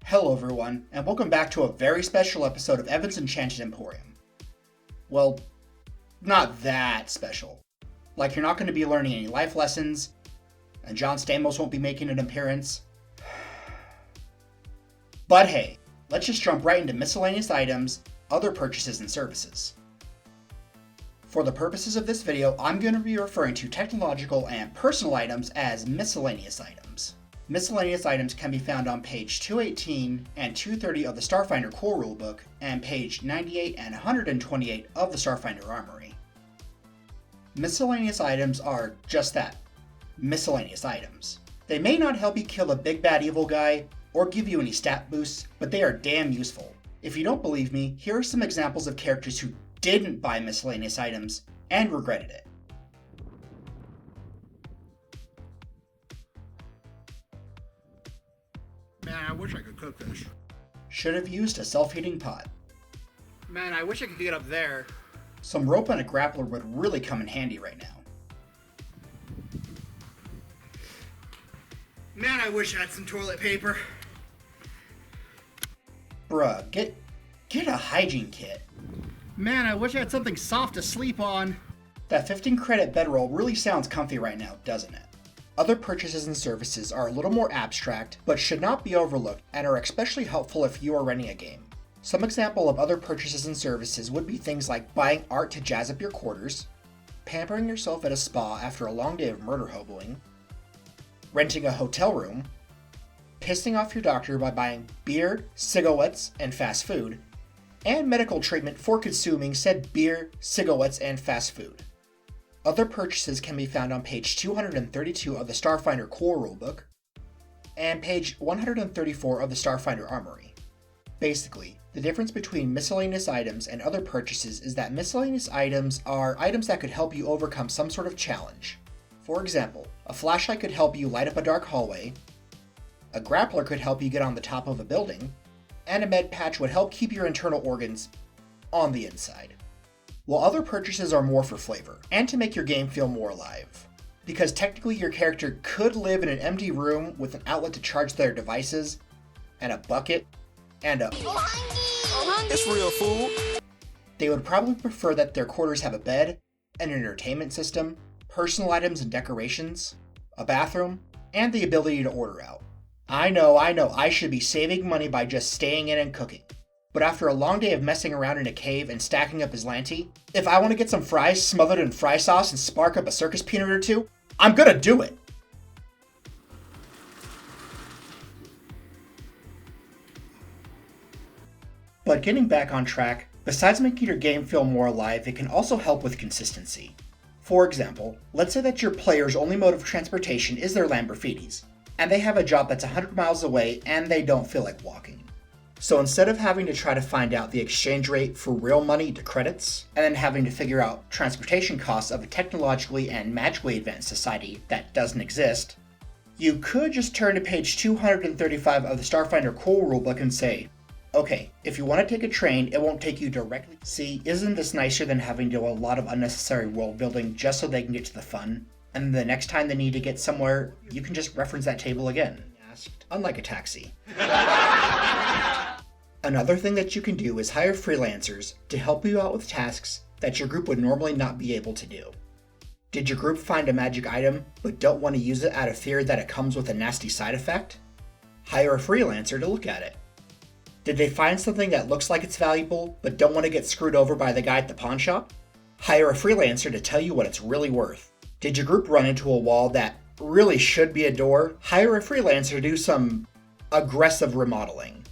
Hello everyone, and welcome back to a very special episode of Evan's Enchanted Emporium. Well, not that special. Like, you're not going to be learning any life lessons, and John Stamos won't be making an appearance. But hey, let's just jump right into miscellaneous items, other purchases, and services. For the purposes of this video, I'm going to be referring to technological and personal items as miscellaneous items. Miscellaneous items can be found on page 218 and 230 of the Starfinder core rulebook, and page 98 and 128 of the Starfinder Armory. Miscellaneous items are just that, miscellaneous items. They may not help you kill a big bad evil guy, or give you any stat boosts, but they are damn useful. If you don't believe me, here are some examples of characters who didn't buy miscellaneous items and regretted it. Man, I wish I could cook this. Should have used a self-heating pot. Man, I wish I could get up there. Some rope and a grappler would really come in handy right now. Man, I wish I had some toilet paper. Bruh, get a hygiene kit. Man, I wish I had something soft to sleep on. That 15 credit bedroll really sounds comfy right now, doesn't it? Other purchases and services are a little more abstract, but should not be overlooked and are especially helpful if you are running a game. Some example of other purchases and services would be things like buying art to jazz up your quarters, pampering yourself at a spa after a long day of murder hoboing, renting a hotel room, pissing off your doctor by buying beer, cigarettes, and fast food, and medical treatment for consuming said beer, cigarettes, and fast food. Other purchases can be found on page 232 of the Starfinder core rulebook, and page 134 of the Starfinder Armory. Basically, the difference between miscellaneous items and other purchases is that miscellaneous items are items that could help you overcome some sort of challenge. For example, a flashlight could help you light up a dark hallway, a grappler could help you get on the top of a building, and a med patch would help keep your internal organs on the inside. While other purchases are more for flavor, and to make your game feel more alive. Because technically your character could live in an empty room with an outlet to charge their devices, and a bucket, and a It's real food. They would probably prefer that their quarters have a bed, an entertainment system, personal items and decorations, a bathroom, and the ability to order out. I know, I should be saving money by just staying in and cooking. But after a long day of messing around in a cave and stacking up his lanty, if I want to get some fries smothered in fry sauce and spark up a circus peanut or two, I'm gonna do it! But getting back on track, besides making your game feel more alive, it can also help with consistency. For example, let's say that your player's only mode of transportation is their Lamborghinis, and they have a job that's 100 miles away and they don't feel like walking. So instead of having to try to find out the exchange rate for real money to credits, and then having to figure out transportation costs of a technologically and magically advanced society that doesn't exist, you could just turn to page 235 of the Starfinder core rulebook and say, okay, if you want to take a train, it won't take you directly. See, isn't this nicer than having to do a lot of unnecessary world building just so they can get to the fun? And the next time they need to get somewhere, you can just reference that table again. Unlike a taxi. Another thing that you can do is hire freelancers to help you out with tasks that your group would normally not be able to do. Did your group find a magic item but don't want to use it out of fear that it comes with a nasty side effect? Hire a freelancer to look at it. Did they find something that looks like it's valuable but don't want to get screwed over by the guy at the pawn shop? Hire a freelancer to tell you what it's really worth. Did your group run into a wall that really should be a door? Hire a freelancer to do some aggressive remodeling.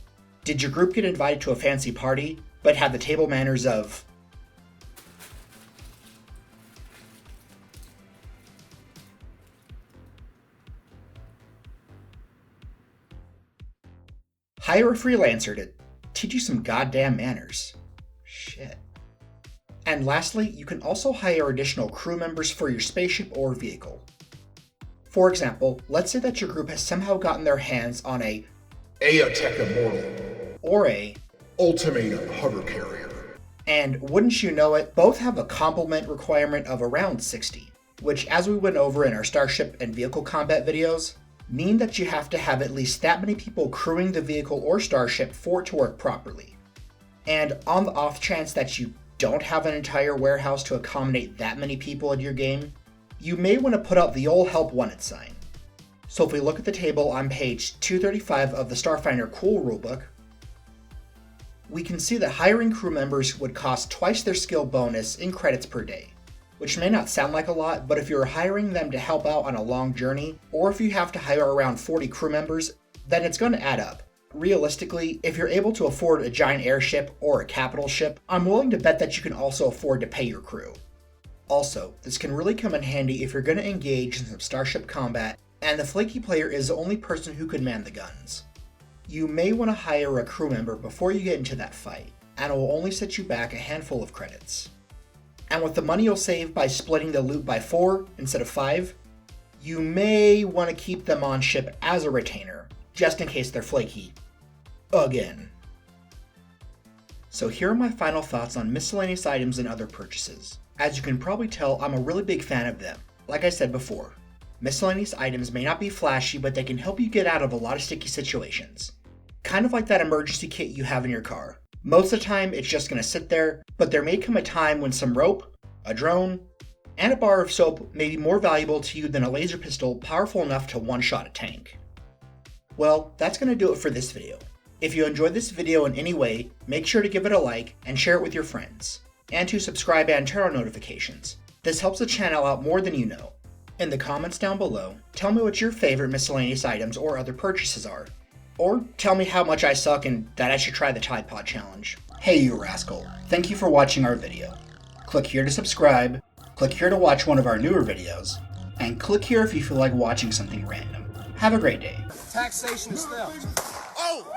Did your group get invited to a fancy party, but have the table manners of... Hire a freelancer to teach you some goddamn manners. Shit. And lastly, you can also hire additional crew members for your spaceship or vehicle. For example, let's say that your group has somehow gotten their hands on a Aeotech Immortal, or a Ultimatum Hover Carrier. And wouldn't you know it, both have a complement requirement of around 60, which as we went over in our starship and vehicle combat videos, mean that you have to have at least that many people crewing the vehicle or starship for it to work properly. And on the off chance that you don't have an entire warehouse to accommodate that many people in your game, you may want to put up the old help wanted sign. So if we look at the table on page 235 of the Starfinder Cool rulebook, we can see that hiring crew members would cost twice their skill bonus in credits per day, which may not sound like a lot, but if you're hiring them to help out on a long journey, or if you have to hire around 40 crew members, then it's going to add up. Realistically, if you're able to afford a giant airship or a capital ship, I'm willing to bet that you can also afford to pay your crew. Also, this can really come in handy if you're going to engage in some starship combat and the flaky player is the only person who can man the guns. You may want to hire a crew member before you get into that fight, and it will only set you back a handful of credits. And with the money you'll save by splitting the loot by 4 instead of 5, you may want to keep them on ship as a retainer, just in case they're flaky. Again. So here are my final thoughts on miscellaneous items and other purchases. As you can probably tell, I'm a really big fan of them. Like I said before, miscellaneous items may not be flashy, but they can help you get out of a lot of sticky situations. Kind of like that emergency kit you have in your car. Most of the time, it's just going to sit there, but there may come a time when some rope, a drone, and a bar of soap may be more valuable to you than a laser pistol powerful enough to one-shot a tank. Well, that's going to do it for this video. If you enjoyed this video in any way, make sure to give it a like and share it with your friends, and to subscribe and turn on notifications. This helps the channel out more than you know. In the comments down below, tell me what your favorite miscellaneous items or other purchases are. Or tell me how much I suck and that I should try the Tide Pod Challenge. Hey you rascal, thank you for watching our video. Click here to subscribe, click here to watch one of our newer videos, and click here if you feel like watching something random. Have a great day. Taxation is theft. Oh!